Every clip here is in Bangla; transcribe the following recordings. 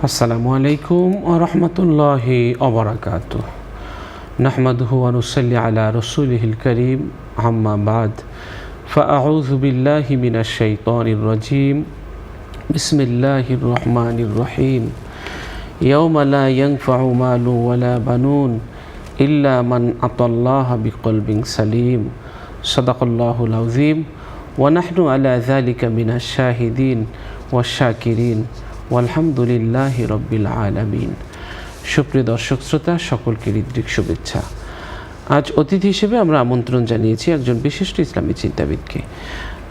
আসসালামু আলাইকুম ওয়া রাহমাতুল্লাহি ওয়া বারাকাতুহু। নাহমাদুহু ওয়া নুসাল্লি আলা রাসূলিহিল কারীম, আম্মা বা'দ। ফাআউযু বিল্লাহি মিনাশ শাইতানির রাজীম। বিসমিল্লাহির রহমানির রহিম। ইয়াওমা লা ইয়ানফা'ু মালুন ওয়া লা বানুন ইল্লা মান আতাল্লাহা বিকলবিন সালিম। সাদাকাল্লাহুল আযীম। ওয়া নাহনু আলা যালিকা মিনাশ শাহিদিন ওয়াশ শাকিরিন আলহামদুলিল্লাহি রব্বিল আলামিন। সুপ্রিয় দর্শক শ্রোতা, সকলকে হৃদ্রিক শুভেচ্ছা। আজ অতিথি হিসেবে আমরা আমন্ত্রণ জানিয়েছি একজন বিশিষ্ট ইসলামী চিন্তাবিদকে।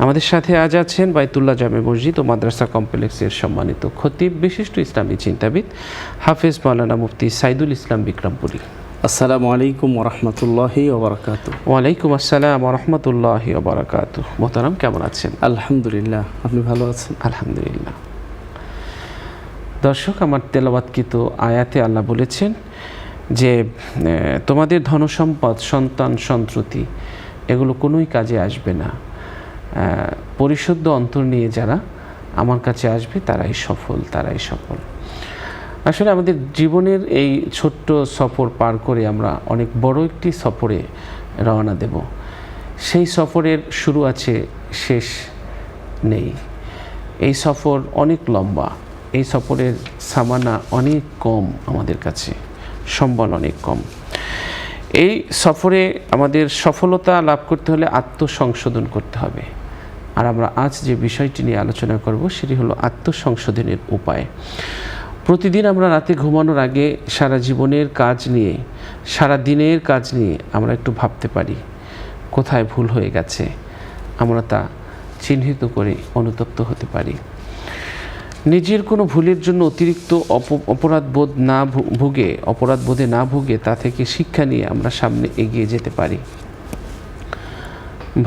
আমাদের সাথে আজ আছেন বাইতুল্লাহ জামে মসজিদ ও মাদ্রাসা কমপ্লেক্সের সম্মানিত খতিব, বিশিষ্ট ইসলামী চিন্তাবিদ হাফেজ মাওলানা মুফতি সাইদুল ইসলাম বিক্রমপুরী। আসসালামু আলাইকুম ওয়া রাহমাতুল্লাহি ওয়া বারাকাতুহু। ওয়ালাইকুম আসসালাম ওয়া রাহমাতুল্লাহি ওয়া বারাকাতুহু। মোহতারাম, কেমন আছেন? আলহামদুলিল্লাহ, আপনি ভালো আছেন? আলহামদুলিল্লাহ। দর্শক, আমার তেলাওয়াতকৃত আয়াতে আল্লাহ বলেছেন যে তোমাদের ধনসম্পদ, সন্তান, সন্ততি এগুলো কোনোই কাজে আসবে না। পরিশুদ্ধ অন্তর নিয়ে যারা আমার কাছে আসবে তারাই সফল, তারাই সফল। আসলে আমাদের জীবনের এই ছোট্ট সফর পার করে আমরা অনেক বড় একটি সফরে রওনা দেব। সেই সফরের শুরু আছে, শেষ নেই। এই সফর অনেক লম্বা। এই সফরের সামানা অনেক কম, আমাদের কাছে সম্বল অনেক কম। এই সফরে আমাদের সফলতা লাভ করতে হলে আত্মসংশোধন করতে হবে। আর আমরা আজ যে বিষয়টি নিয়ে আলোচনা করব সেটি হলো আত্মসংশোধনের উপায়। প্রতিদিন আমরা রাতে ঘুমানোর আগে সারা জীবনের কাজ নিয়ে, সারা দিনের কাজ নিয়ে আমরা একটু ভাবতে পারি কোথায় ভুল হয়ে গেছে। আমরা তা চিহ্নিত করে অনুতপ্ত হতে পারি। নিজের কোনো ভুলের জন্য অতিরিক্ত অপরাধবোধে না ভুগে তা থেকে শিক্ষা নিয়ে আমরা সামনে এগিয়ে যেতে পারি।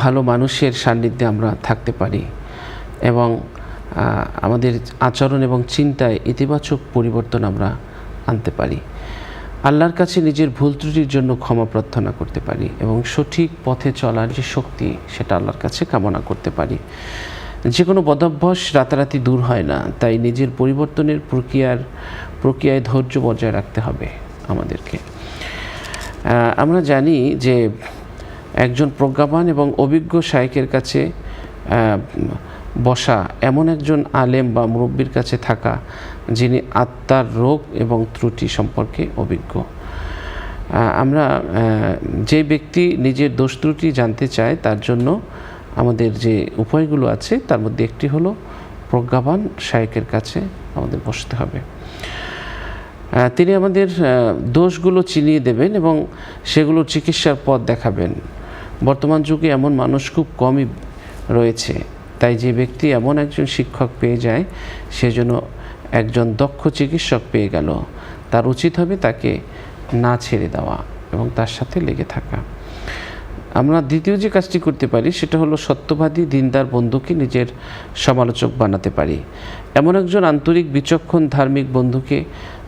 ভালো মানুষের সান্নিধ্যে আমরা থাকতে পারি এবং আমাদের আচরণ এবং চিন্তায় ইতিবাচক পরিবর্তন আমরা আনতে পারি। আল্লাহর কাছে নিজের ভুল ত্রুটির জন্য ক্ষমা প্রার্থনা করতে পারি এবং সঠিক পথে চলার যে শক্তি সেটা আল্লাহর কাছে কামনা করতে পারি। যে কোনো বদভ্যাস রাতারাতি দূর হয় না, তাই নিজের পরিবর্তনের প্রক্রিয়ায় ধৈর্য বজায় রাখতে হবে আমাদেরকে। আমরা জানি যে একজন প্রজ্ঞাবান এবং অভিজ্ঞ শায়েখের কাছে বসা, এমন একজন আলেম বা মুরব্বির কাছে থাকা যিনি আত্মার রোগ এবং ত্রুটি সম্পর্কে অভিজ্ঞ। আমরা যে ব্যক্তি নিজের দোষ ত্রুটি জানতে চায় তার জন্য আমাদের যে উপায়গুলো আছে তার মধ্যে একটি হলো প্রজ্ঞাবান শায়েখের কাছে আমাদের বসতে হবে। তিনি আমাদের দোষগুলো চিনিয়ে দেবেন এবং সেগুলো চিকিৎসার পথ দেখাবেন। বর্তমান যুগে এমন মানুষ খুব কমই রয়েছে, তাই যে ব্যক্তি এমন একজন শিক্ষক পেয়ে যায় সেজন্য একজন দক্ষ চিকিৎসক পেয়ে গেল, তার উচিত হবে তাকে না ছেড়ে দেওয়া এবং তার সাথে লেগে থাকা। আমরা দ্বিতীয় যে কাজটি করতে পারি সেটা হলো সত্যবাদী দিনদার বন্ধুকে নিজের সমালোচক বানাতে পারি। এমন একজন আন্তরিক, বিচক্ষণ, ধার্মিক বন্ধুকে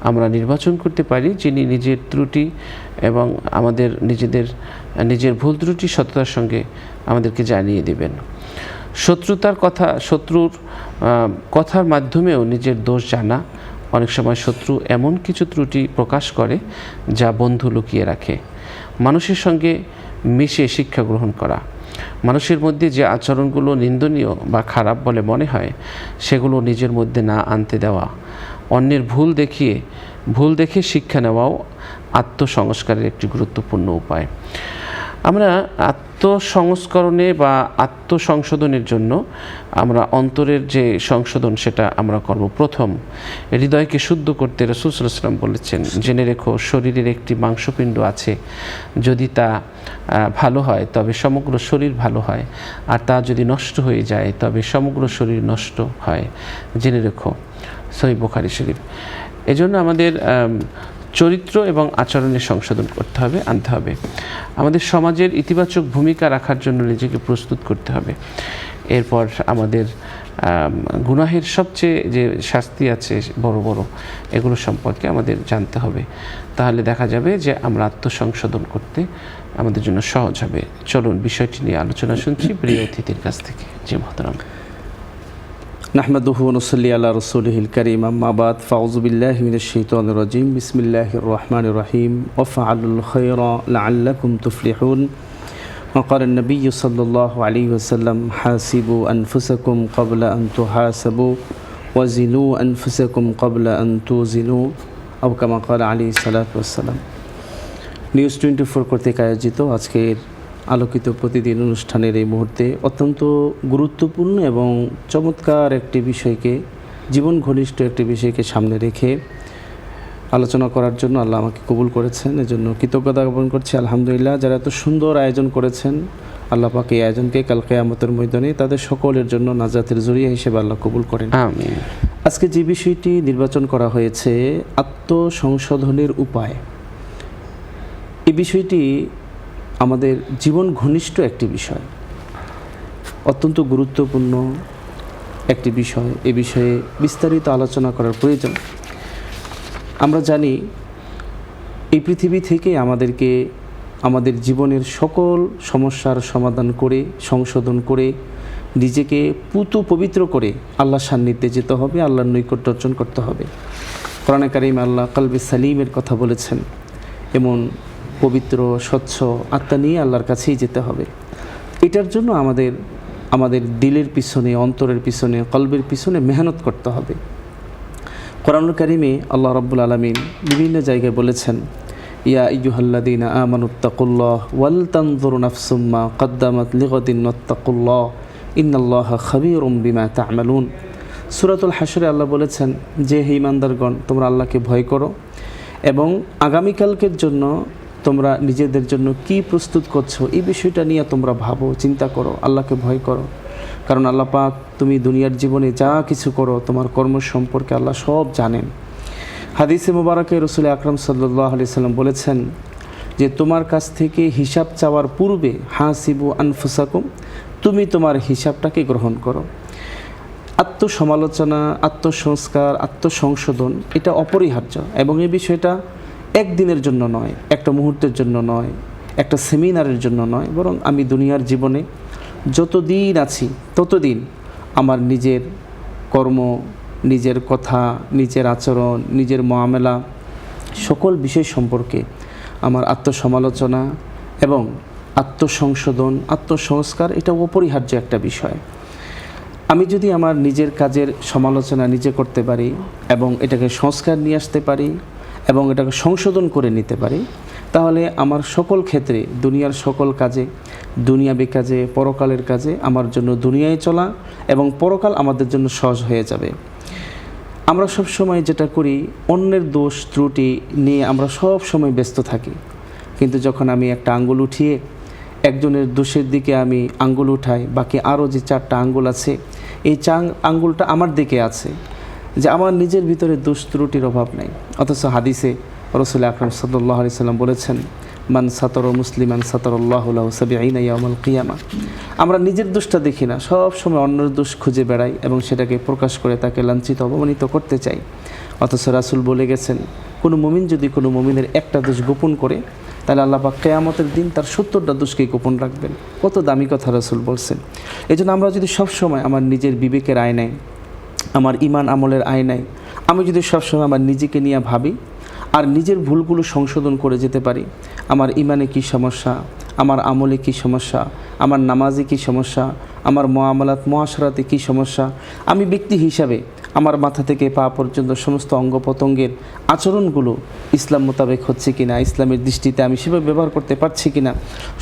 আমরা নির্বাচন করতে পারি যিনি নিজের ত্রুটি এবং নিজের ভুল ত্রুটি সততার সঙ্গে আমাদেরকে জানিয়ে দেবেন। শত্রুর কথার মাধ্যমেও নিজের দোষ জানা। অনেক সময় শত্রু এমন কিছু ত্রুটি প্রকাশ করে যা বন্ধু লুকিয়ে রাখে। মানুষের সঙ্গে মিশে শিক্ষা গ্রহণ করা। মানুষের মধ্যে যে আচরণগুলো নিন্দনীয় বা খারাপ বলে মনে হয় সেগুলো নিজের মধ্যে না আনতে দেওয়া। অন্যের ভুল দেখে শিক্ষা নেওয়াও আত্মসংস্কারের একটি গুরুত্বপূর্ণ উপায়। আমরা আত্মসংস্করণে বা আত্মসংশোধনের জন্য আমরা অন্তরের যে সংশোধন সেটা আমরা করব। প্রথম, হৃদয়কে শুদ্ধ করতে রাসূল সাল্লাল্লাহু আলাইহি ওয়াসাল্লাম বলেছেন, জেনে রেখো শরীরের একটি মাংসপিণ্ড আছে, যদি তা ভালো হয় তবে সমগ্র শরীর ভালো হয়, আর তা যদি নষ্ট হয়ে যায় তবে সমগ্র শরীর নষ্ট হয়। জেনে রেখো। সহিহ বুখারী শরীফ। এজন্য আমাদের চরিত্র এবং আচরণের সংশোধন আনতে হবে। আমাদের সমাজের ইতিবাচক ভূমিকা রাখার জন্য নিজেকে প্রস্তুত করতে হবে। এরপর আমাদের গুনাহের সবচেয়ে যে শাস্তি আছে বড় বড়, এগুলো সম্পর্কে আমাদের জানতে হবে। তাহলে দেখা যাবে যে আমরা আত্মসংশোধন করতে আমাদের জন্য সহজ হবে। চলুন বিষয়টি নিয়ে আলোচনা শুনছি প্রিয় অতিথির কাছ থেকে। জি মোহতারাম। নাহমাদুহু ওয়া নুসাল্লি আলা রাসূলিহিল কারীম আম্মা বাদ ফাউযু বিল্লাহি মিনাশ শাইতানির রাজীম বিসমিল্লাহির রহমানির রহিম ওয়া ফাআলুল খায়রা লাআল্লাকুম তুফলিহুন ওয়া ক্বালা আন-নাবিয়্যু সাল্লাল্লাহু আলাইহি ওয়াসাল্লাম হাসিবু আনফুসাকুম ক্বাবলা আন তুহাসাবু ওয়াজিনু আনফুসাকুম ক্বাবলা আন তুজিনু আও কামা ক্বালা আলাইহিস সালাতু ওয়াস সালাম। নিউজ 24 কর্তৃক আয়োজিত আজকের আলোকিত প্রতিদিন অনুষ্ঠানের এই মুহূর্তে অত্যন্ত গুরুত্বপূর্ণ এবং চমৎকার একটি বিষয়কে, জীবন ঘনিষ্ঠ একটি বিষয়কে সামনে রেখে আলোচনা করার জন্য আল্লাহ আমাকে কবুল করেছেন, এজন্য কৃতজ্ঞতা জ্ঞাপন করছি আলহামদুলিল্লাহ। যারা এত সুন্দর আয়োজন করেছেন, আল্লাহ পাক এই আয়োজনকে কাল কিয়ামতের ময়দানে তাদের সকলের জন্য নাজাতের জরিয়া হিসেবে আল্লাহ কবুল করেন, আমিন। আজকে যে বিষয়টি নির্বাচন করা হয়েছে, আত্মসংশোধনের উপায়, এই বিষয়টি আমাদের জীবন ঘনিষ্ঠ একটি বিষয়, অত্যন্ত গুরুত্বপূর্ণ একটি বিষয়। এ বিষয়ে বিস্তারিত আলোচনা করার প্রয়োজন। আমরা জানি এই পৃথিবী থেকে আমাদেরকে আমাদের জীবনের সকল সমস্যার সমাধান করে, সংশোধন করে, নিজেকে পবিত্র করে আল্লাহর সান্নিধ্যে যেতে হবে, আল্লাহর নৈকট্য অর্জন করতে হবে। কোরআনে কারীমে আল্লাহ কলবে সালিমের কথা বলেছেন। এমন পবিত্র স্বচ্ছ আত্মা নিয়ে আল্লাহর কাছেই যেতে হবে। এটার জন্য আমাদের দিলের পিছনে, অন্তরের পিছনে, কলবের পিছনে মেহনত করতে হবে। কোরআনুল কারীমে আল্লাহ রাব্বুল আলামিন বিভিন্ন জায়গায় বলেছেন, ইয়া আইয়ুহাল্লাযীনা আমানুত্তাকুল্লাহ ওয়াল তানজুরু নাফসুম মা কদ্দামাত লিগাদিন ওয়াত্তাকুল্লাহ ইন্নাল্লাহা খাবীরুম বিমা তা'মালুন। সূরাতুল হাশরে আল্লাহ বলেছেন যে হে ঈমানদারগণ, তোমরা আল্লাহকে ভয় করো এবং আগামীকালকের জন্য তোমরা নিজেদের জন্য কি প্রস্তুত করছো এই বিষয়টা নিয়ে তোমরা ভাবো, চিন্তা করো, আল্লাহকে ভয় করো। কারণ আল্লাহ পাক তুমি দুনিয়ার জীবনে যা কিছু করো তোমার কর্ম সম্পর্কে আল্লাহ সব জানেন। হাদিসে মুবারাকে রাসূল আকরাম সাল্লাল্লাহু আলাইহি সাল্লাম বলেছেন যে তোমার কাছ থেকে হিসাব চাওয়ার পূর্বে হাসিবু আনফুসাকুম, তুমি তোমার হিসাবটাকে গ্রহণ করো। আত্মসমালোচনা, আত্মসংস্কার, আত্মসংশোধন এটা অপরিহার্য এবং এই বিষয়টা একদিনের জন্য নয়, একটা মুহূর্তের জন্য নয়, একটা সেমিনারের জন্য নয়, বরং আমি দুনিয়ার জীবনে যতদিন আছি ততদিন আমার নিজের কর্ম, নিজের কথা, নিজের আচরণ, নিজের মুআমালা সকল বিষয় সম্পর্কে আমার আত্মসমালোচনা এবং আত্মসংশোধন, আত্মসংস্কার এটা অপরিহার্য একটা বিষয়। আমি যদি আমার নিজের কাজের সমালোচনা নিজে করতে পারি এবং এটাকে সংস্কার নিয়ে আসতে পারি এবং এটাকে সংশোধন করে নিতে পারি, তাহলে আমার সকল ক্ষেত্রে, দুনিয়ার সকল কাজে, দুনিয়াবী কাজে, পরকালের কাজে আমার জন্য দুনিয়ায় চলা এবং পরকাল আমাদের জন্য সহজ হয়ে যাবে। আমরা সব সময় যেটা করি, অন্যের দোষ ত্রুটি নিয়ে আমরা সব সময় ব্যস্ত থাকি, কিন্তু যখন আমি একটা আঙ্গুল উঠিয়ে একজনের দোষের দিকে আমি আঙ্গুল উঠাই, বাকি আরও যে 4টা আঙ্গুল আছে এই আঙ্গুলটা আমার দিকে আছে, যে আমার নিজের ভিতরে দোষ ত্রুটির অভাব নেই। অথচ হাদিসে রাসূল আকরাম সাল্লাল্লাহু আলাইহি সাল্লাম বলেছেন, মান সাতারা মুসলিমান সাতারাল্লাহু লাহু সাবঈনা ইয়াউমাল কিয়ামা। আমরা নিজের দোষটা দেখি না, সব সময় অন্যের দোষ খুঁজে বেড়াই এবং সেটাকে প্রকাশ করে তাকে লাঞ্ছিত, অপমানিত করতে চাই। অথচ রাসূল বলে গেছেন, কোনো মুমিন যদি কোনো মুমিনের একটা দোষ গোপন করে, তাহলে আল্লাহ পাক কিয়ামতের দিন তার 70টা দোষকে গোপন রাখবেন। কত দামি কথা রাসূল বলছেন। এজন্য আমরা যদি সব সময় আমার নিজের বিবেকের আয়নায়, আমার ঈমান আমলের আয়নায় আমি যদি সবসময় আমার নিজেকে নিয়ে ভাবি আর নিজের ভুলগুলো সংশোধন করে যেতে পারি, আমার ঈমানে কী সমস্যা, আমার আমলে কী সমস্যা, আমার নামাজে কী সমস্যা, আমার মুআমালাত মুআশারাতে কী সমস্যা, আমি ব্যক্তি হিসাবে আমার মাথা থেকে পা পর্যন্ত সমস্ত অঙ্গ প্রত্যঙ্গের আচরণগুলো ইসলাম মোতাবেক হচ্ছে কিনা, ইসলামের দৃষ্টিতে আমি সেভাবে ব্যবহার করতে পারছি কিনা,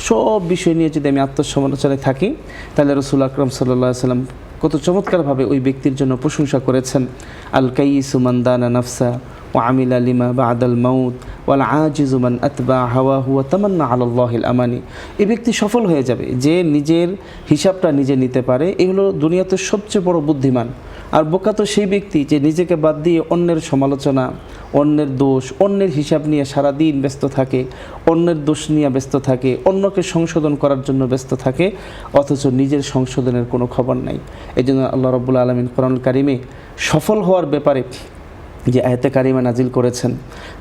সব বিষয় নিয়ে যদি আমি আত্মসমালোচনায় থাকি, তাহলে রাসূল আকরাম সাল্লাল্লাহু আলাইহি সাল্লাম কত চমৎকারভাবে ওই ব্যক্তির জন্য প্রশংসা করেছেন। আল কাইয়িসু মান দানা নাফসা ওয়া আমিলা লিমা বা'দাল মাউত ওয়াল আজিজু মান আতবা হাওয়াহু ওয়া তামান্না আলাল্লাহিল আমানি। এই ব্যক্তি সফল হয়ে যাবে যে নিজের হিসাবটা নিজে নিতে পারে। এগুলো দুনিয়াতে সবচেয়ে বড় বুদ্ধিমান। আর বোকা তো সেই ব্যক্তি যে নিজেকে বাদ দিয়ে অন্যের সমালোচনা, অন্যের দোষ, অন্যের হিসাব নিয়ে সারাদিন ব্যস্ত থাকে, অন্যের দোষ নিয়ে ব্যস্ত থাকে, অন্যকে সংশোধন করার জন্য ব্যস্ত থাকে, অথচ নিজের সংশোধনের কোনো খবর নাই। এই জন্য আল্লাহ রাব্বুল আলামিন কোরআনুল কারীমে সফল হওয়ার ব্যাপারে যে আয়াতে কারিমা নাজিল করেছেন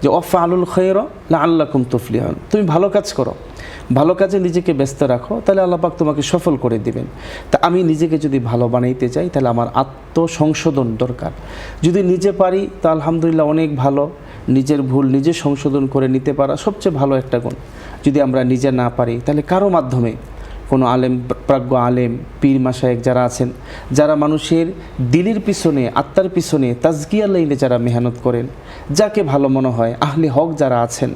যে ওয়াফআলুল খায়রা লাআল্লাকুম তুফলিহুন, তুমি ভালো কাজ করো, ভালো কাজে নিজেকে ব্যস্ত রাখো, তাহলে আল্লাহ পাক তোমাকে সফল করে দিবেন। তা আমি নিজেকে যদি ভালো বানাইতে চাই তাহলে আমার আত্মসংশোধন দরকার। যদি নিজে পারি তা আলহামদুলিল্লাহ অনেক ভালো, নিজের ভুল নিজে সংশোধন করে নিতে পারা সবচেয়ে ভালো একটা গুণ। যদি আমরা নিজে না পারি তাহলে কারো মাধ্যমে, কোনো আলেম, প্রাজ্ঞ আলেম, পীর মাশায়েখ যারা আছেন, যারা মানুষের দিলের পিছনে, আত্মার পিছনে, তাজকিয়া লাইনে যারা মেহনত করেন, যাকে ভালো মনে হয়, আহলে হক যারা আছেন,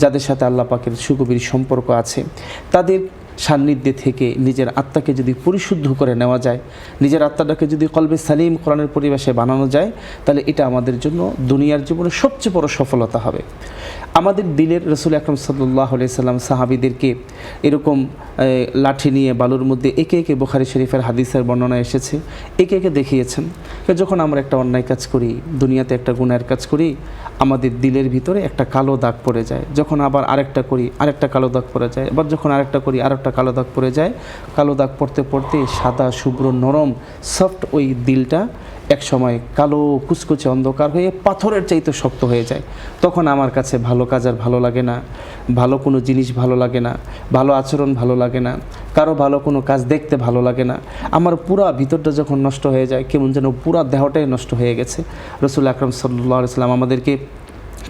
যাদের সাথে আল্লাহ পাকের সুগভীর সম্পর্ক আছে, তাদের সান্নিধ্যে থেকে নিজের আত্মাকে যদি পরিশুদ্ধ করে নেওয়া যায়, নিজের আত্মাটাকে যদি কলবে সালিম কোরআনের পরিবেশে বানানো যায়, তাহলে এটা আমাদের জন্য দুনিয়ার জীবনে সবচেয়ে বড় সফলতা হবে। আমাদের দিলের রাসূল আকরাম সাল্লাল্লাহু আলাইহি সাল্লাম সাহাবীদেরকে এরকম লাঠি নিয়ে বালুর মধ্যে একে একে বুখারী শরীফের হাদিসের বর্ণনা এসেছে, একে একে দেখিয়েছেন। যখন আমরা একটা অন্যায় কাজ করি, দুনিয়াতে একটা গুনাহের কাজ করি, আমাদের দিলের ভিতরে একটা কালো দাগ পড়ে যায়। যখন আবার আরেকটা করি, আরেকটা কালো দাগ পড়ে যায়। এবার যখন আরেকটা করি, আরেকটা কালো দাগ পড়ে যায়। কালো দাগ পড়তে পড়তে সাদা, শুভ্র, নরম, সফট ওই দিলটা এক সময় কালো কুচকুচে অন্ধকার হয়ে পাথরের চাইতে শক্ত হয়ে যায়। তখন আমার কাছে ভালো কাজ আর ভালো লাগে না, ভালো কোনো জিনিস ভালো লাগে না, ভালো আচরণ ভালো লাগে না, কারো ভালো কোনো কাজ দেখতে ভালো লাগে না। আমার পুরা ভিতরটা যখন নষ্ট হয়ে যায়, কেমন যেন পুরা দেহটাই নষ্ট হয়ে গেছে। রাসূল আকরাম সাল্লাল্লাহু আলাইহি ওয়াসাল্লাম আমাদেরকে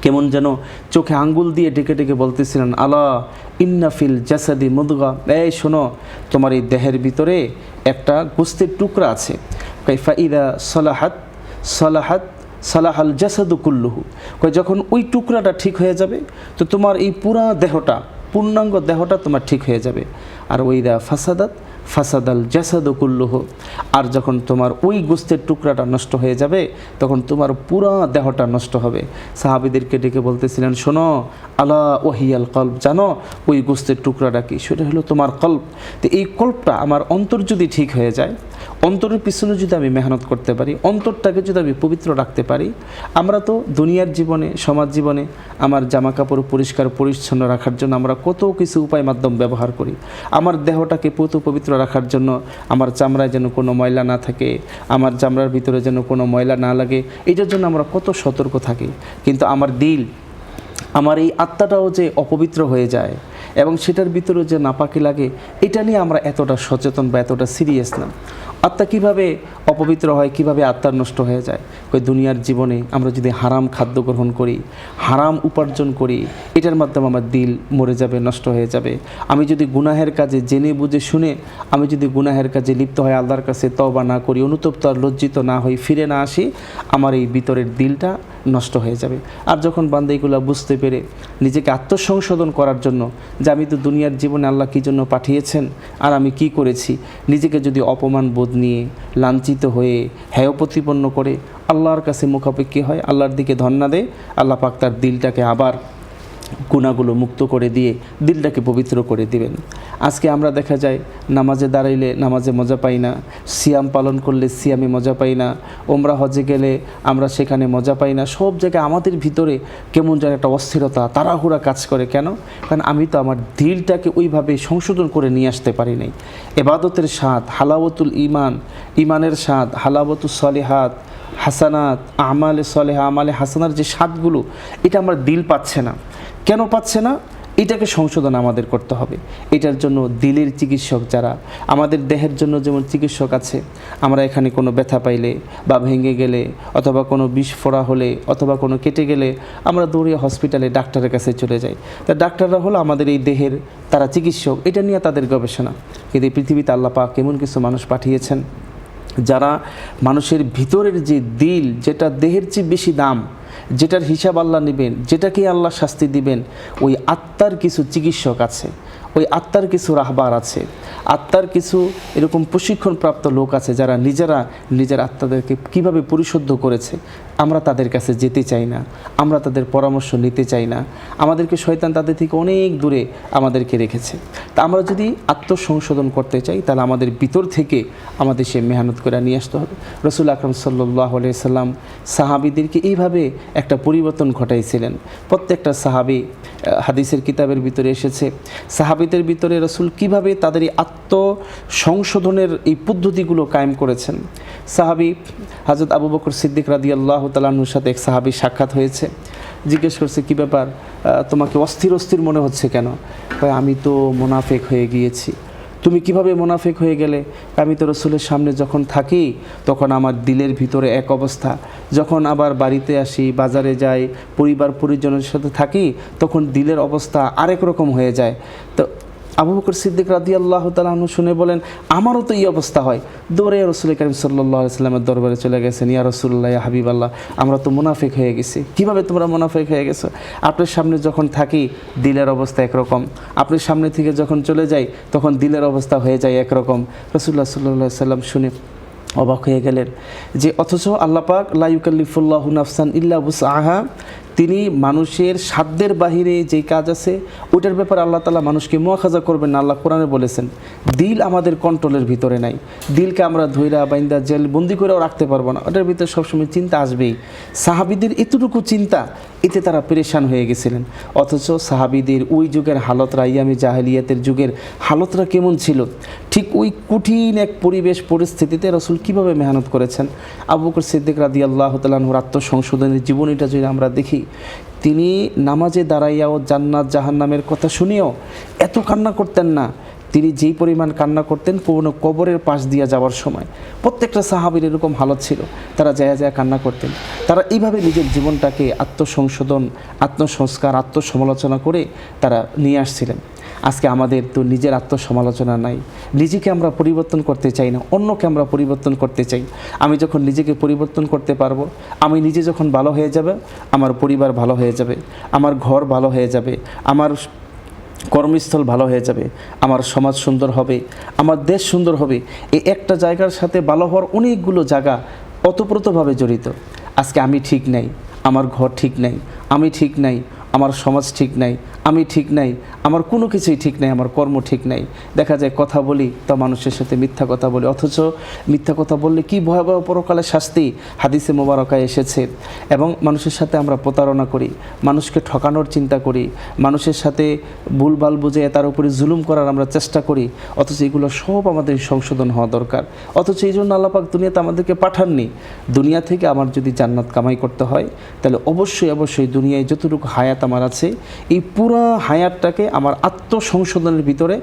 কেমন যেন চোখে আঙ্গুল দিয়ে ডেকে ডেকে বলতেছিলেন, আলা ইন্না ফিল জাসাদি মুদগা, এই শোনো, তোমার এই দেহের ভিতরে একটা গোস্তের টুকরা আছে। কাইফা ইদা সালাহাত সালাহাত সালাহাল জাসাদু কুল্লুহু, যখন ওই টুকরাটা ঠিক হয়ে যাবে তো তোমার এই পুরা দেহটা, পূর্ণাঙ্গ দেহটা তোমার ঠিক হয়ে যাবে। আর ওইদা ফাসাদাত ফাসাদাল জাসাদু কুল্লুহু, আর যখন তোমার ওই গোস্তের টুকরাটা নষ্ট হয়ে যাবে তখন তোমার পুরা দেহটা নষ্ট হবে। সাহাবীদেরকে ডেকে বলতেছিলেন, শোনো, আলা ওয়াহিয়াল কলব, জানো ওই গোস্তের টুকরাটা কি? সেটা হলো তোমার কলব। তো এই কলবটা, আমার অন্তর যদি ঠিক হয়ে যায়, অন্তরের পিছনে যদি আমি মেহনত করতে পারি, অন্তরটাকে যদি আমি পবিত্র রাখতে পারি। আমরা তো দুনিয়ার জীবনে, সমাজ জীবনে আমার জামা কাপড় পরিষ্কার পরিচ্ছন্ন রাখার জন্য আমরা কত কিছু উপায় মাধ্যম ব্যবহার করি। আমার দেহটাকে পবিত্র রাখার জন্য আমার চামড়ায় যেন কোনো ময়লা না থাকে, আমার চামড়ার ভিতরে যেন কোনো ময়লা না লাগে, এটার জন্য আমরা কত সতর্ক থাকি। কিন্তু আমার দিল, আমার এই আত্মাটাও যে অপবিত্র হয়ে যায় এবং সেটার ভিতরে যে নাপাকি লাগে, এটা নিয়ে আমরা এতটা সচেতন বা এতটা সিরিয়াস না। আত্মা কিভাবে অপবিত্র হয়, কিভাবে আত্মা নষ্ট হয়ে যায়? ওই দুনিয়ার জীবনে আমরা যদি হারাম খাদ্য গ্রহণ করি, হারাম উপার্জন করি, এটার মাধ্যমে আমার দিল মরে যাবে, নষ্ট হয়ে যাবে। আমি যদি গুনাহের কাজে জেনে বুঝে শুনে আমি যদি গুনাহের কাজে লিপ্ত হয়ে আল্লাহর কাছে তওবা না করি, অনুতপ্ত আর লজ্জিত না হই, ফিরে না আসি, আমার এই ভিতরের দিলটা নষ্ট হয়ে যাবে। আর যখন বান্দা এগুলো বুঝতে পেরে নিজেকে আত্মসংশোধন করার জন্য যে আমি তো দুনিয়ার জীবনে আল্লাহ কী জন্য পাঠিয়েছেন আর আমি কি করেছি, নিজেকে যদি অপমান বোধ নিয়ে, লাঞ্ছিত হয়ে, হেয় প্রতিপন্ন করে আল্লাহর কাছে মুখাপেক্ষী হয়, আল্লাহর দিকে ধন্না দেয়, আল্লাহ পাক তার দিলটাকে আবার গুনাহগুলো মুক্ত করে দিয়ে দিলটাকে পবিত্র করে দিবেন। আজকে আমরা দেখা যায় নামাজে দাঁড়াইলে নামাজে মজা পাই না, সিয়াম পালন করলে সিয়ামে মজা পাই না, ওমরা হজে গেলে আমরা সেখানে মজা পাই না। সব জায়গায় আমাদের ভিতরে কেমন যেন একটা অস্থিরতা, তাড়াহুড়া কাজ করে। কেন? কারণ আমি তো আমার দিলটাকে ওইভাবে সংশোধন করে নিয়ে আসতে পারি নাই। ইবাদতের স্বাদ, হালাওয়াতুল ঈমান, ঈমানের স্বাদ, হালাওয়াতুস সলিহাত, হাসানাত, আমালে সলেহা, আমালে হাসানার যে স্বাদগুলো, এটা আমার দিল পাচ্ছে না। কেন পাচ্ছে না? এটাকে সংশোধন আমাদের করতে হবে। এটার জন্য দিলের চিকিৎসক যারা, আমাদের দেহের জন্য যেমন চিকিৎসক আছে, আমরা এখানে কোনো ব্যথা পাইলে বা ভেঙে গেলে অথবা কোনো বিষ ফোড়া হলে অথবা কোনো কেটে গেলে আমরা দৌড়িয়ে হসপিটালে ডাক্তারের কাছে চলে যাই। তা ডাক্তাররা হলো আমাদের এই দেহের তারা চিকিৎসক, এটা নিয়ে তাদের গবেষণা। কিন্তু এই পৃথিবীতে আল্লাহ পাক এমন কিছু মানুষ পাঠিয়েছেন যারা মানুষের ভিতরের যে দিল, যেটা দেহের চেয়ে বেশি দাম, যেটার হিসাব আল্লাহ নেবেন, যেটাকে আল্লাহ শাস্তি দিবেন, ওই আত্মার কিছু চিকিৎসক আছে, ওই আত্মার কিছু রাহবার আছে, আত্মার কিছু এরকম প্রশিক্ষণপ্রাপ্ত লোক আছে যারা নিজেরা নিজের আত্মাদেরকে কীভাবে পরিশুদ্ধ করেছে। আমরা তাদের কাছে যেতে চাই না, আমরা তাদের পরামর্শ নিতে চাই না। আমাদেরকে শয়তান তাদের থেকে অনেক দূরে আমাদেরকে রেখেছে। তা আমরা যদি আত্মসংশোধন করতে চাই তাহলে আমাদের ভিতর থেকে আমাদের সে মেহনত করে নিয়ে আসতে হবে। রাসূল আকরাম সাল্লাল্লাহু আলাইহি সাল্লাম সাহাবীদেরকে এইভাবে একটা পরিবর্তন ঘটাইছিলেন। প্রত্যেকটা সাহাবী, হাদিসের কিতাবের ভিতরে এসেছে, সাহাবীদের ভিতরে রাসূল কিভাবে তাদের এই আত্মসংশোধনের এই পদ্ধতিগুলো কায়েম করেছেন। সাহাবী হযরত আবু বকর সিদ্দিক রাদিয়াল্লাহু তাআলা আনহুর সাথে এক সাহাবী সাক্ষাৎ হয়েছে। জিজ্ঞেস করছে কী ব্যাপার, তোমাকে অস্থির অস্থির মনে হচ্ছে কেন? কয় আমি তো মোনাফেক হয়ে গিয়েছি। তুমি কিভাবে মোনাফেক হয়ে গেলে? আমি তো রসুলের সামনে যখন থাকি তখন আমার দিলের ভিতরে এক অবস্থা, যখন আবার বাড়িতে আসি, বাজারে যাই, পরিবার পরিজনের সাথে থাকি, তখন দিলের অবস্থা আরেক রকম হয়ে যায়। তো আবু বকর সিদ্দিক রাদিয়াল্লাহু তাআলা আনহু শুনে বলেন, আমারও তো এই অবস্থা হয়। দৌড়ে রাসূল কারীম সাল্লাল্লাহু আলাইহি ওয়াসাল্লামের দরবারে চলে গেছেন, ইয়া রাসূলুল্লাহ, ইয়া হাবিবাল্লাহ, আমরা তো মুনাফিক হয়ে গেছি। কিভাবে তোমরা মুনাফিক হয়ে গেছো? আপনার সামনে যখন থাকি দিলের অবস্থা একরকম, আপনার সামনে থেকে যখন চলে যাই তখন দিলের অবস্থা হয়ে যায় একরকম। রাসূলুল্লাহ সাল্লাল্লাহু আলাইহি ওয়াসাল্লাম শুনে অবাক হয়ে গেলেন যে অথচ আল্লাহ পাক লা ইউকাল্লিফুল্লাহু নাফসান ইল্লা বুসআহা, তিনি মানুষের সাধ্যের বাহিরে যেই কাজ আছে ওইটার ব্যাপারে আল্লাহ তাআলা মানুষকে মুআখাজা করবেন না। আল্লাহ কোরআনে বলেছেন দিল আমাদের কন্ট্রোলের ভিতরে নাই, দিলকে আমরা ধইরা বাইন্দা জেল বন্দি করেও রাখতে পারবো না, ওটার ভিতরে সবসময় চিন্তা আসবেই। সাহাবীদের এতটুকু চিন্তা, এতে তারা পেরেশান হয়ে গেছিলেন। অথচ সাহাবীদের ওই যুগের হালতরা, ইয়ামি জাহেলিয়াতের যুগের হালতরা কেমন ছিল, ঠিক ওই কঠিন এক পরিবেশ পরিস্থিতিতে রাসূল কীভাবে মেহনত করেছেন। আবু বকর সিদ্দিক রাদিয়াল্লাহু তাআলা আনহুর আত্মসংশোধনের জীবনীটা যদি আমরা দেখি, তিনি নামাজে দাঁড়াইয়াও জান্নাত জাহান্নামের কথা শুনিয়েও এত কান্না করতেন না। তিনি যেই পরিমাণ কান্না করতেন কোনো কবরের পাশ দিয়ে যাওয়ার সময়, প্রত্যেকটা সাহাবীর এরকম হালত ছিল, তারা যায় যায় কান্না করতেন। তারা এইভাবে নিজের জীবনটাকে আত্মসংশোধন, আত্মসংস্কার, আত্মসমালোচনা করে তারা নিয়ে আসছিলেন। আজকে আমাদের তো নিজের আত্মসমালোচনা নাই, নিজেকে আমরা পরিবর্তন করতে চাই না, অন্যকে আমরা পরিবর্তন করতে চাই। আমি যখন নিজেকে পরিবর্তন করতে পারবো, আমি নিজে যখন ভালো হয়ে যাবে, আমার পরিবার ভালো হয়ে যাবে, আমার ঘর ভালো হয়ে যাবে, আমার কর্মস্থল ভালো হয়ে যাবে, আমার সমাজ সুন্দর হবে, আমার দেশ সুন্দর হবে। এই একটা জায়গার সাথে ভালো হওয়ার অনেকগুলো জায়গা ওতপ্রোতভাবে জড়িত। আজকে আমি ঠিক নাই, আমার ঘর ঠিক নাই, আমি ঠিক নাই, আমার সমাজ ঠিক নাই, আমি ঠিক নাই, আমার কোনো কিছুই ঠিক নাই, আমার কর্ম ঠিক নাই। দেখা যায় কথা বলি তো মানুষের সাথে মিথ্যা কথা বলি, অথচ মিথ্যা কথা বললে কি ভয়াবহ পরকালে শাস্তি হাদিসে মোবারকায় এসেছে। এবং মানুষের সাথে আমরা প্রতারণা করি, মানুষকে ঠকানোর চিন্তা করি, মানুষের সাথে ভুলভাল বুঝে তার উপরে জুলুম করার আমরা চেষ্টা করি, অথচ এগুলো সব আমাদের সংশোধন হওয়া দরকার। অথচ এই জন্য আল্লাহ পাক দুনিয়াতে আমাদেরকে পাঠাননি। দুনিয়া থেকে আমার যদি জান্নাত কামাই করতে হয় তাহলে অবশ্যই দুনিয়ায় যতটুকু হায়াত আমার আছে এই পুরো হায়াতটাকে আমার আত্মসংশোধনের ভিতরে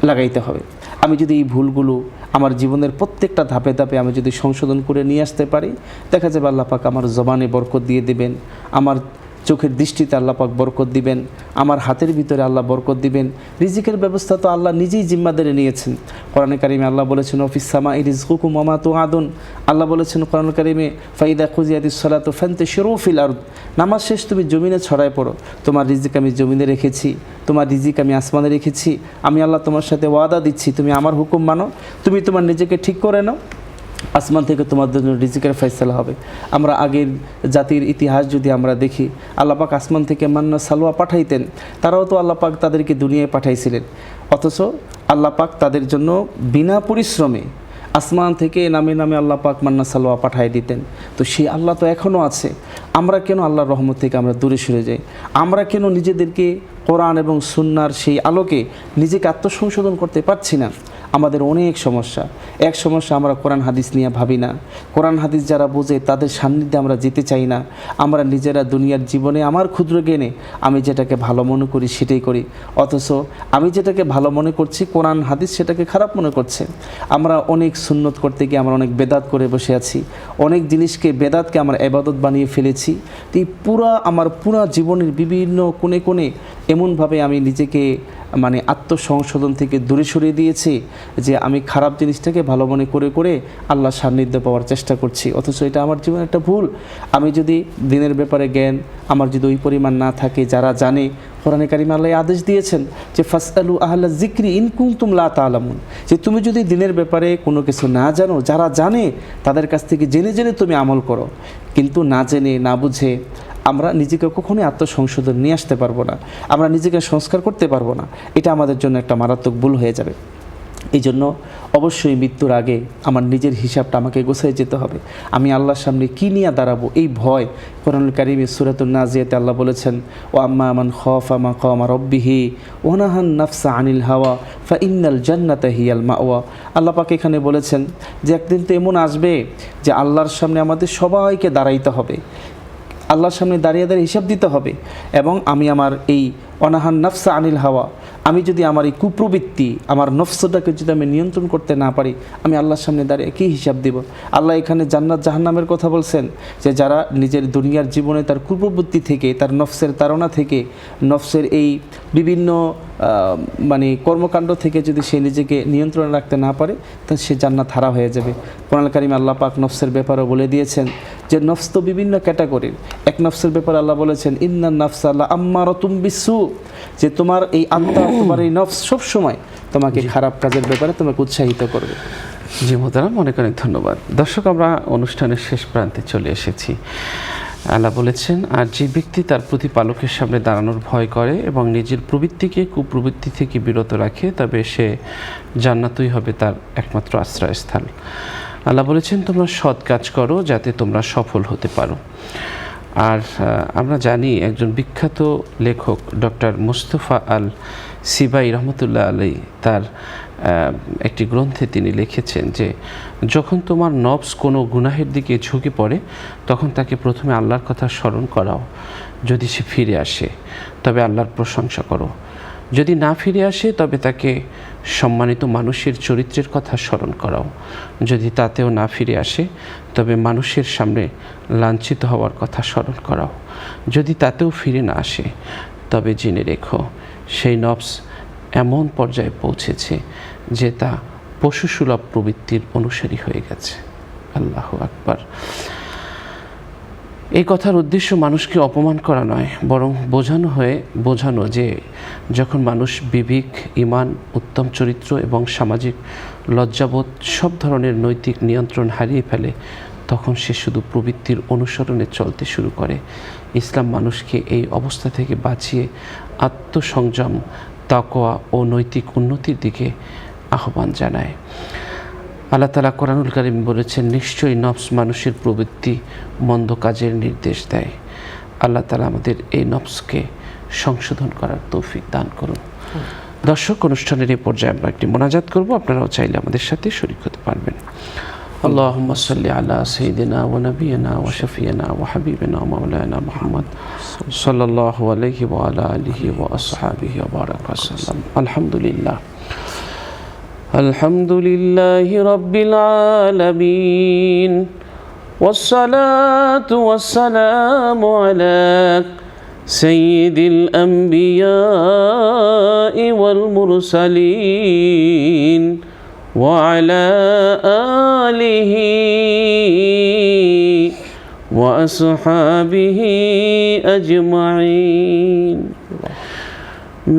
লাগাইতে হবে। আমি যদি এই ভুলগুলো আমার জীবনের প্রত্যেকটা ধাপে ধাপে আমি যদি সংশোধন করে নিয়ে আসতে পারি, দেখা যাবে আল্লাহ পাক আমার জবানে বরকত দিয়ে দিবেন, আমার চোখের দৃষ্টিতে আল্লাহ পাক বরকত দিবেন, আমার হাতের ভিতরে আল্লাহ বরকত দিবেন। রিজিকের ব্যবস্থা তো আল্লাহ নিজেই জিম্মাদারি নিয়েছেন। কোরআনে কারিমে আল্লাহ বলেছেন অফিস সামাই রিজকুকুম ওয়া মা তুআদুন, আল্লাহ বলেছেন কোরআনে কারিমে ফাইদা কুজিয়াতিস সালাতু ফান্তাশিরু ফিল আরদ, নামাজ শেষ তুমি জমিনে ছড়ায় পড়ো। তোমার রিজিক আমি জমিনে রেখেছি, তোমার রিজিক আমি আসমানে রেখেছি। আমি আল্লাহ তোমার সাথে ওয়াদা দিচ্ছি, তুমি আমার হুকুম মানো, তুমি তোমার নিজেকে ঠিক করে নাও, আসমান থেকে তোমার জন্য রিজিকের ফয়সালা হবে। আমরা আগের জাতির ইতিহাস যদি আমরা দেখি, আল্লাহ পাক আসমান থেকে মান্না সালোয়া পাঠাইতেন, তারাও তো আল্লাহ পাক তাদেরকে দুনিয়ায় পাঠাইছিলেন, অথচ আল্লাহ পাক তাদের জন্য বিনা পরিশ্রমে আসমান থেকে নামে নামে আল্লাহ পাক মান্না সালোয়া পাঠাই দিতেন। তো সেই আল্লাহ তো এখনও আছে। আমরা কেন আল্লাহর রহমত থেকে আমরা দূরে সরে যাই? আমরা কেন নিজেদেরকে কোরআন এবং সুন্নাহর সেই আলোকে নিজেকে আত্মসংশোধন করতে পারছি না? আমাদের অনেক সমস্যা। এক সমস্যা, আমরা কোরআন হাদিস নিয়ে ভাবি না। কোরআন হাদিস যারা বোঝে তাদের সান্নিধ্যে আমরা যেতে চাই না। আমরা নিজেরা দুনিয়ার জীবনে আমার ক্ষুদ্র জ্ঞানে আমি যেটাকে ভালো মনে করি সেটাই করি, অথচ আমি যেটাকে ভালো মনে করছি কোরআন হাদিস সেটাকে খারাপ মনে করছে। আমরা অনেক সুন্নত করতে গিয়ে আমরা অনেক বেদাত করে বসে আছি, অনেক জিনিসকে বেদাতকে আমরা ইবাদত বানিয়ে ফেলেছি। তো এই আমার পুরা জীবনের বিভিন্ন কোণে কোণে এমনভাবে আমি নিজেকে আত্মসংশোধন থেকে দূরে সরিয়ে দিয়েছি যে আমি খারাপ জিনিসটাকে ভালো মনে করে করে আল্লাহর সান্নিধ্য পাওয়ার চেষ্টা করছি, অথচ এটা আমার জীবনে একটা ভুল। আমি যদি দিনের ব্যাপারে জ্ঞান আমার যদি ওই পরিমাণ না থাকে, যারা জানে, কোরআনে কারিমে আল্লাহ আদেশ দিয়েছেন যে ফাসআলু আহলা যিকরি ইন কুনতুম লা তা'লামুন, যে তুমি যদি দিনের ব্যাপারে কোনো কিছু না জানো, যারা জানে তাদের কাছ থেকে জেনে জেনে তুমি আমল করো। কিন্তু না জেনে না বুঝে আমরা নিজেকে কখনোই আত্মসংশোধন নিয়ে আসতে পারবো না, আমরা নিজেকে সংস্কার করতে পারবো না। এটা আমাদের জন্য একটা মারাত্মক ভুল হয়ে যাবে। এই জন্য অবশ্যই মৃত্যুর আগে আমার নিজের হিসাবটা আমাকে গোছায় যেতে হবে। আমি আল্লাহর সামনে কী নিয়ে দাঁড়াবো, এই ভয়। কোরআনুল কারীমে সূরাতুন নাজিয়াতে আল্লাহ বলেছেন ও আম্মা মান খাফা মাকামা রাব্বিহি ওয়া নাহান নাফসা আনিল হাওয়া ফা ইন্নাল জান্নাতা হিয়াল মাওয়া। আল্লাহ পাক এখানে বলেছেন যে একদিন তো এমন আসবে যে আল্লাহর সামনে আমাদের সবাইকে দাঁড়াইতে হবে। আল্লাহর সামনে দাঁড়িয়ে দাঁড়িয়ে হিসাব দিতে হবে। এবং আমি আমার এই অনাহান নাফসা আনিল হাওয়া, আমি যদি আমার এই কুপ্রবৃত্তি, আমার নফসটাকে যদি আমি নিয়ন্ত্রণ করতে না পারি, আমি আল্লাহর সামনে দাঁড়িয়ে কী হিসাব দিব? আল্লাহ এখানে জান্নাত জাহান্নামের কথা বলছেন, যে যারা নিজের দুনিয়ার জীবনে তার কুপ্রবৃত্তি থেকে, তার নফসের তাড়না থেকে, নফসের এই বিভিন্ন মানে কর্মকাণ্ড থেকে যদি সে নিজেকে নিয়ন্ত্রণে রাখতে না পারে, তাহলে সে জান্নাত হারা হয়ে যাবে। কোরআনুল কারীমে আল্লাহ পাক নফসের ব্যাপারেও বলে দিয়েছেন যে নফস তো বিভিন্ন ক্যাটাগরির। এক নফসের ব্যাপারে আল্লাহ বলেছেন ইন্নান নাফসা লাআম্মারাতুম বিসসু, যে তোমার এই আত্মা, তোমার এই নফস সবসময় তোমাকে খারাপ কাজের ব্যাপারে তোমাকে উৎসাহিত করবে। জি মোহতারাম, অনেক অনেক ধন্যবাদ। দর্শক, আমরা অনুষ্ঠানের শেষ প্রান্তে চলে এসেছি। আল্লাহ বলেছেন, আর যে ব্যক্তি তার প্রতিপালকের সামনে দাঁড়ানোর ভয় করে এবং নিজের প্রবৃত্তিকে কুপ্রবৃত্তি থেকে বিরত রাখে, তবে সে জান্নাতই হবে তার একমাত্র আশ্রয়স্থল। আল্লাহ বলেছেন, তোমরা সৎ কাজ করো যাতে তোমরা সফল হতে পারো। আর আমরা জানি একজন বিখ্যাত লেখক ডক্টর মুস্তফা আল সিবাই রহমতুল্লাহ আলাই তার একটি গ্রন্থে তিনি লিখেছেন যে যখন তোমার নফস কোনো গুনাহের দিকে ঝুঁকে পড়ে, তখন তাকে প্রথমে আল্লাহর কথা স্মরণ করাও। যদি সে ফিরে আসে তবে আল্লাহর প্রশংসা করো, যদি না ফিরে আসে তবে তাকে সম্মানিত মানুষের চরিত্রের কথা স্মরণ করাও, যদি তাতেও না ফিরে আসে তবে মানুষের সামনে লাঞ্ছিত হওয়ার কথা স্মরণ করাও, যদি তাতেও ফিরে না আসে তবে জেনে রেখো সেই নফস এমন পর্যায়ে পৌঁছেছে যে তা পশুসুলভ প্রবৃত্তির অনুসারী হয়ে গেছে। আল্লাহু আকবার। এই কথার উদ্দেশ্য মানুষকে অপমান করা নয়, বরং বোঝানো যে যখন মানুষ বিবেক, ঈমান, উত্তম চরিত্র এবং সামাজিক লজ্জাবোধ সব ধরনের নৈতিক নিয়ন্ত্রণ হারিয়ে ফেলে, তখন সে শুধু প্রবৃত্তির অনুসরণে চলতে শুরু করে। ইসলাম মানুষকে এই অবস্থা থেকে বাঁচিয়ে আত্মসংযম, তাকওয়া ও নৈতিক উন্নতির দিকে আহ্বান জানায়। আল্লাহ তাআলা কোরআনুল কারীম বলেছেন, নিশ্চয়ই নফস মানুষের প্রবৃত্তি মন্দ কাজের নির্দেশ দেয়। আল্লাহ তাআলা আমাদের এই নফসকে সংশোধন করার তৌফিক দান করুন। দর্শক, অনুষ্ঠানের এই পর্যায়ে আমরা একটি মোনাজাত করব, আপনারাও চাইলে আমাদের সাথে শরীক হতে পারবেন। اللهم صل على سيدنا ونبينا وشفينا وحبيبنا ومولانا محمد صلى الله عليه وعلى آله وأصحابه وبارك وسلم. الحمد لله رب العالمين، والصلاة والسلام على سيد الأنبياء والمرسلين وعلى آله وأصحابه أجمعين.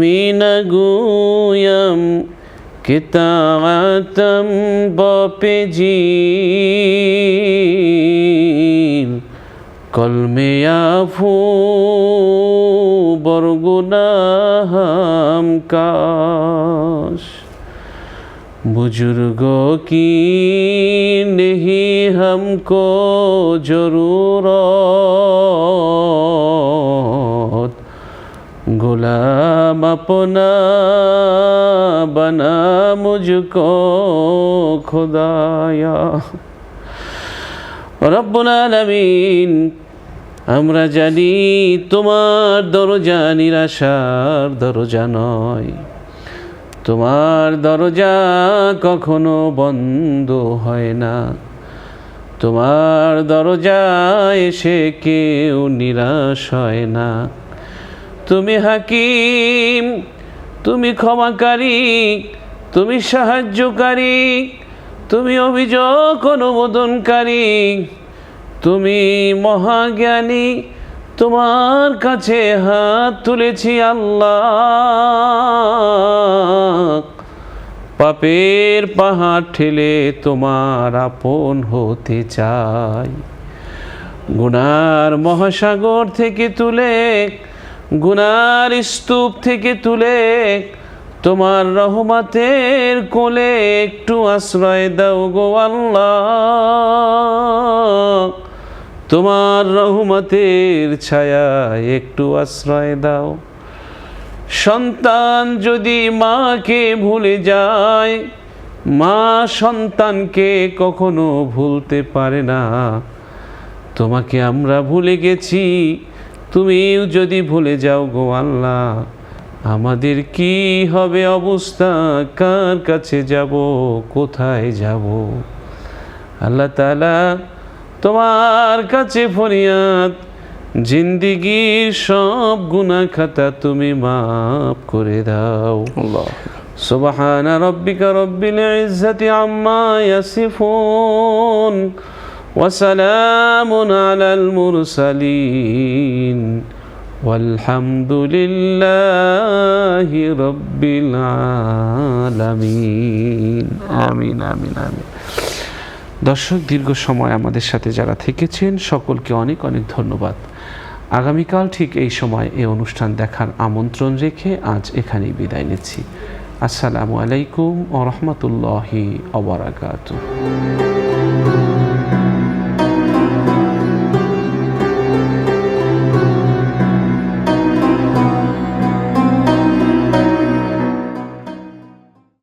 মিনগুয়াম কিতাআতাম বপেজিল কলমে আফু বরগুনাহাম কাশ बुजुर्गों की नहीं हमको जरूरत, गुलाम अपना बना मुझको खुदाया। रब्बुल आलामीन, আমরা জানি তোমার দরজা নিরাশার দরজা নয়, তোমার দরজা কখনো বন্ধ হয় না, তোমার দরজায় এসে কেউ নিরাশ হয় না। তুমি হাকিম, তুমি ক্ষমাকারী, তুমি সাহায্যকারী, তুমি অভিযোগ অনুমোদনকারী, তুমি মহাজ্ঞানী। তোমার কাছে হাত তুলেছি আল্লাহ, পাপের পাহাড় ঠেলে তোমার আপন হতে চাই। গুনার মহাসাগর থেকে তুলে, গুনার স্তূপ থেকে তুলে তোমার রহমতের কোলে একটু আশ্রয় দাও গো আল্লাহ, তোমার রহমতের ছায়ায় একটু আশ্রয় দাও। সন্তান যদি মাকে ভুলে যায়, মা সন্তানকে কখনো ভুলতে পারে না। তোমাকে আমরা ভুলে গেছি, তুমিও যদি ভুলে যাও গো আল্লাহ, আমাদের কি হবে অবস্থা? কার কাছে যাব, কোথায় যাব? আল্লাহ তাআলা তোমার কাছে ফরিয়াদ, জিন্দিগির সব গুনাহ খাতা তুমি মাফ করে দাও। আল্লাহ। সুবহানা রাব্বিকা রাব্বিল ইজ্জাতি আম্মা ইয়াসিফুন ওয়া সালামুন আলাল মুরসালিন ওয়ালহামদুলিল্লাহি রাব্বিল আলামিন। আমিন আমিন আমিন। দর্শক, দীর্ঘ সময় আমাদের সাথে যারা থেকেছেন সকলকে অনেক অনেক ধন্যবাদ। আগামীকাল ঠিক এই সময় এই অনুষ্ঠান দেখার আমন্ত্রণ রেখে আজ এখানেই বিদায় নিচ্ছি। আসসালামু আলাইকুম ওয়া রাহমাতুল্লাহি ওয়া বারাকাতুহু।